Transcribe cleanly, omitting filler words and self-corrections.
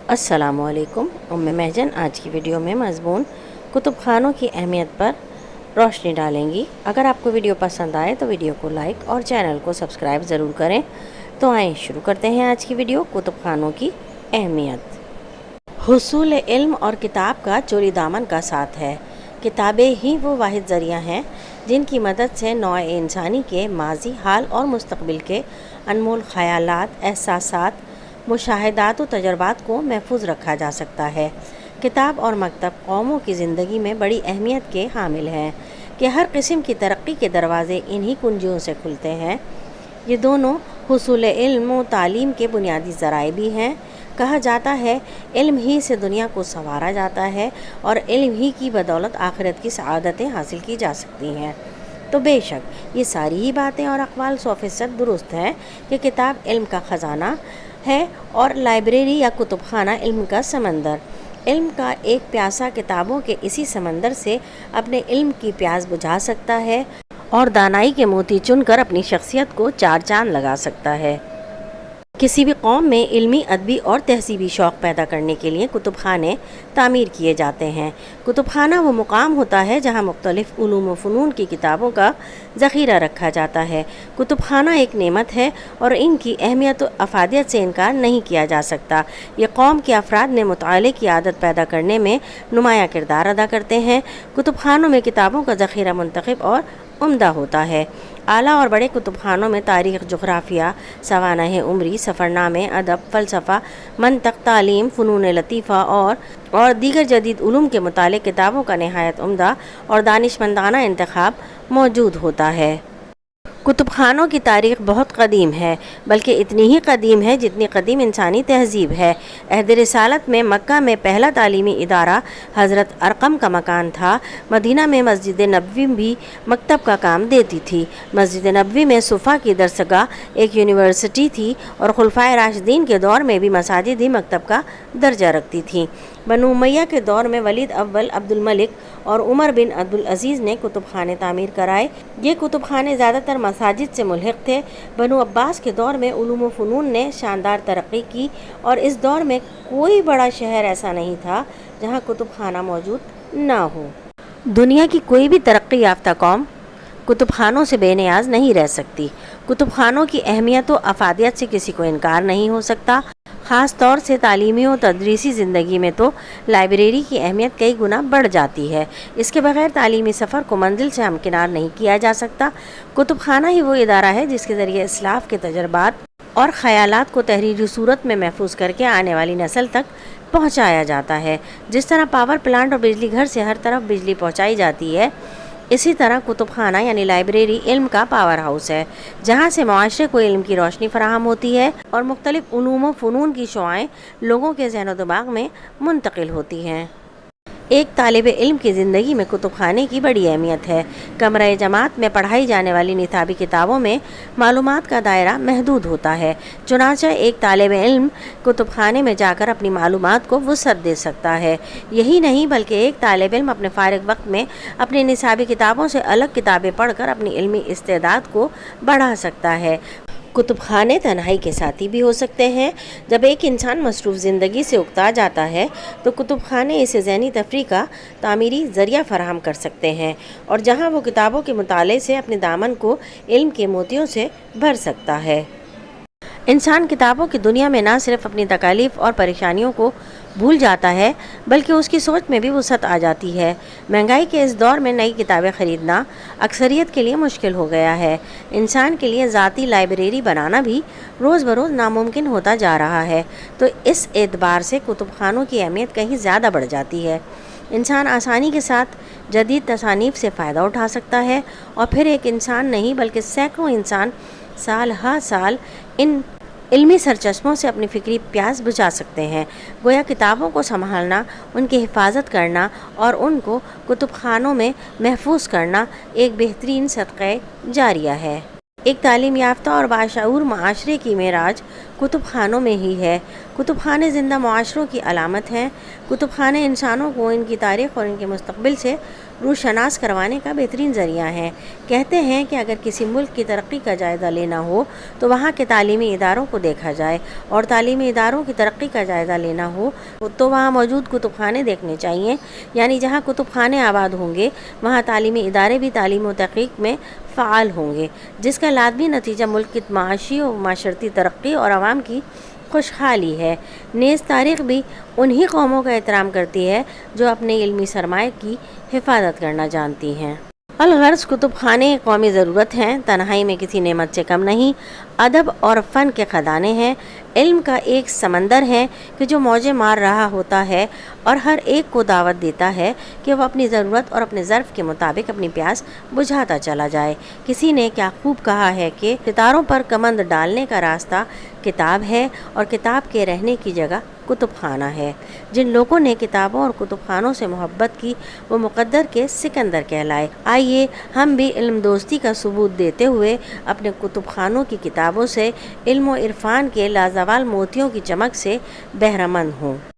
अस्सलामु अलैकुम। उम्मे महजन आज की वीडियो में मज़मून कुतुब खानों की अहमियत पर रोशनी डालेंगी। अगर आपको वीडियो पसंद आए तो वीडियो को लाइक और चैनल को सब्सक्राइब ज़रूर करें। तो आइए शुरू करते हैं आज की वीडियो। कुतुब खानों की अहमियत हुसूल इल्म और किताब का चोरी दामन का साथ है। किताबें ही वो वाहिद ज़रिया हैं जिनकी मदद से नौ इंसानी के माजी, हाल और मुस्तकबिल के अनमोल ख़यालात, एहसासात, मुशाहिदात और तजर्बात को महफूज रखा जा सकता है। किताब और मकतब कौमों की ज़िंदगी में बड़ी अहमियत के हामिल हैं कि हर किस्म की तरक्की के दरवाज़े इन्हीं कुंजियों से खुलते हैं। ये दोनों हुसूल इल्म व तालीम के बुनियादी ज़राए भी हैं। कहा जाता है इल्म ही से दुनिया को संवारा जाता है और इल्म ही की बदौलत आखिरत की सआदतें हासिल की जा सकती हैं। तो बेशक ये सारी ही बातें और अक़वाल 100% दुरुस्त हैं कि किताब इल्म का ख़जाना है और लाइब्रेरी या कुतुबखाना इल्म का समंदर। इल्म का एक प्यासा किताबों के इसी समंदर से अपने इल्म की प्यास बुझा सकता है और दानाई के मोती चुनकर अपनी शख्सियत को चार चांद लगा सकता है। किसी भी कौम में इल्मी, अदबी और तहज़ीबी शौक़ पैदा करने के लिए कुतुबखाने तामीर किए जाते हैं। कुतुबखाना वो मुकाम होता है जहाँ मुख्तलिफ़ उलूम व फ़नून की किताबों का ज़ख़ीरा रखा जाता है। कुतुबखाना एक नेमत है और इनकी अहमियत व अफ़ादियत से इनकार नहीं किया जा सकता। ये कौम के अफराद में मुताले की आदत पैदा करने में नुमायाँ किरदार अदा करते हैं। कुतुबखानों में किताबों का ज़ख़ीरा मुंतख़िब और उम्दा होता है। आला और बड़े कुतुबखानों में तारीख़, जुग़राफ़िया, सवानह उमरी, सफ़रनामे, अदब, फ़लसफ़ा, मंतक़, तालीम, फ़नून लतीफ़ा और दीगर जदीद उलूम के मुतालिक़ किताबों का नहायत उम्दा और दानिशमंदाना इंतख़ाब मौजूद होता है। कुतुबखानों की तारीख़ बहुत कदीम है, बल्कि इतनी ही कदीम है जितनी कदीम इंसानी तहज़ीब है। अहद रिसालत में मक्का में पहला तालीमी इदारा हज़रत अरक़म का मकान था। मदीना में मस्जिद नबवी भी मकतब का काम देती थी। मस्जिद नबवी में सुफ़ा की दरसगाह एक यूनिवर्सिटी थी और खुलफ़ाए राशिदीन के दौर में भी मसाजिद ही मकतब का दर्जा रखती थीं। बनु उमय्या के दौर में वलीद अव्वल, अब्दुल मलिक और उमर बिन अब्दुल अज़ीज़ ने कुतुबखाने तामीर कराए। ये कुतुबखाने ज़्यादातर मसाजिद से मुल्हिक़ थे। बनु अब्बास के दौर में उलूम व फ़नून ने शानदार तरक्की की और इस दौर में कोई बड़ा शहर ऐसा नहीं था जहाँ कुतुबखाना मौजूद ना हो। दुनिया की कोई भी तरक्की याफ्ता कौम कुतुबखानों से बेनियाज नहीं रह सकती। कुतुबखानों की अहमियत व अफ़ादियत से किसी को इनकार नहीं हो सकता। ख़ास तौर से तालीमी और तदरीसी ज़िंदगी में तो लाइब्रेरी की अहमियत कई गुना बढ़ जाती है। इसके बग़ैर तालीमी सफ़र को मंजिल से हमकिनार नहीं किया जा सकता। कुतुबखाना ही वो इदारा है जिसके ज़रिए इस्लाफ़ के तजर्बात और ख़यालात को तहरीरी सूरत में महफूज करके आने वाली नस्ल तक पहुँचाया जाता है। जिस तरह पावर प्लांट और बिजली घर से हर तरफ बिजली पहुँचाई जाती है, इसी तरह कुतुबखाना यानी लाइब्रेरी इल्म का पावर हाउस है, जहाँ से मुआशरे को इल्म की रोशनी फराहम होती है और मुख्तलिफ़ उलूम व फ़नून की शुआएँ लोगों के ज़हन व दिमाग में मुंतकिल होती हैं। एक तालिब इल्म की ज़िंदगी में कुतुबखाने की बड़ी अहमियत है। कमरा जमात में पढ़ाई जाने वाली निसाबी किताबों में मालूमात का दायरा महदूद होता है। चुनांचे एक तालिब इल्म कुतुबखाने में जाकर अपनी मालूमात को वुसअत दे सकता है। यही नहीं बल्कि एक तालिब इल्म अपने फ़ारिग वक्त में अपनी निसाबी किताबों से अलग किताबें पढ़कर अपनी इल्मी इस्तेदाद को बढ़ा सकता है। कुतुबखाने तन्हाई के साथी भी हो सकते हैं। जब एक इंसान मसरूफ़ ज़िंदगी से उकता जाता है तो कुतुबखाने इसे ज़हनी तफरीह का तामीरी ज़रिया फ़राहम कर सकते हैं और जहां वो किताबों के मुताले से अपने दामन को इल्म के मोतियों से भर सकता है। इंसान किताबों की दुनिया में ना सिर्फ अपनी तकालीफ और परेशानियों को भूल जाता है बल्कि उसकी सोच में भी वुसअत आ जाती है। महंगाई के इस दौर में नई किताबें ख़रीदना अक्सरियत के लिए मुश्किल हो गया है। इंसान के लिए ज़ाती लाइब्रेरी बनाना भी रोज़ बरोज़ नामुमकिन होता जा रहा है। तो इस एतबार से कुतुबखानों की अहमियत कहीं ज़्यादा बढ़ जाती है। इंसान आसानी के साथ जदीद तसानीफ़ से फ़ायदा उठा सकता है और फिर एक इंसान नहीं बल्कि सैकड़ों इंसान साल हर साल इन इल्मी सरचश्मों से अपनी फ़िक्री प्यास बुझा सकते हैं। गोया किताबों को संभालना, उनकी हिफाजत करना और उनको कुतुबखानों में महफूज करना एक बेहतरीन सदक़े जारिया है। एक तालीम याफ्ता और बाशऊर माशरे की मेराज کتب خانوں میں ہی ہے۔ کتب خانے زندہ معاشروں کی علامت ہیں۔ کتب خانے انسانوں کو ان کی تاریخ اور ان کے مستقبل سے روشناس کروانے کا بہترین ذریعہ ہیں۔ کہتے ہیں کہ اگر کسی ملک کی ترقی کا جائزہ لینا ہو تو وہاں کے تعلیمی اداروں کو دیکھا جائے، اور تعلیمی اداروں کی ترقی کا جائزہ لینا ہو تو وہاں موجود کتب خانے دیکھنے چاہیے۔ یعنی جہاں کتب خانے آباد ہوں گے وہاں تعلیمی ادارے بھی تعلیم و تحقیق میں فعال ہوں گے، جس کا لازمی نتیجہ ملک کی معاشی و معاشرتی ترقی اور عوام کی خوشحالی ہے۔ نیز تاریخ بھی انہی قوموں کا احترام کرتی ہے جو اپنے علمی سرمایہ کی حفاظت کرنا جانتی ہیں۔ الغرض کتب خانے قومی ضرورت ہیں، تنہائی میں کسی نعمت سے کم نہیں، ادب اور فن کے خزانے ہیں، علم کا ایک سمندر ہے کہ جو موجیں مار رہا ہوتا ہے اور ہر ایک کو دعوت دیتا ہے کہ وہ اپنی ضرورت اور اپنے ظرف کے مطابق اپنی پیاس بجھاتا چلا جائے۔ کسی نے کیا خوب کہا ہے کہ ستاروں پر کمند ڈالنے کا راستہ کتاب ہے اور کتاب کے رہنے کی جگہ کتب خانہ ہے۔ جن لوگوں نے کتابوں اور کتب خانوں سے محبت کی وہ مقدر کے سکندر کہلائے۔ آئیے ہم بھی علم دوستی کا ثبوت دیتے ہوئے اپنے کتب خانوں کی کتابوں سے علم و عرفان کے لازوال موتیوں کی چمک سے بہرہ مند ہوں۔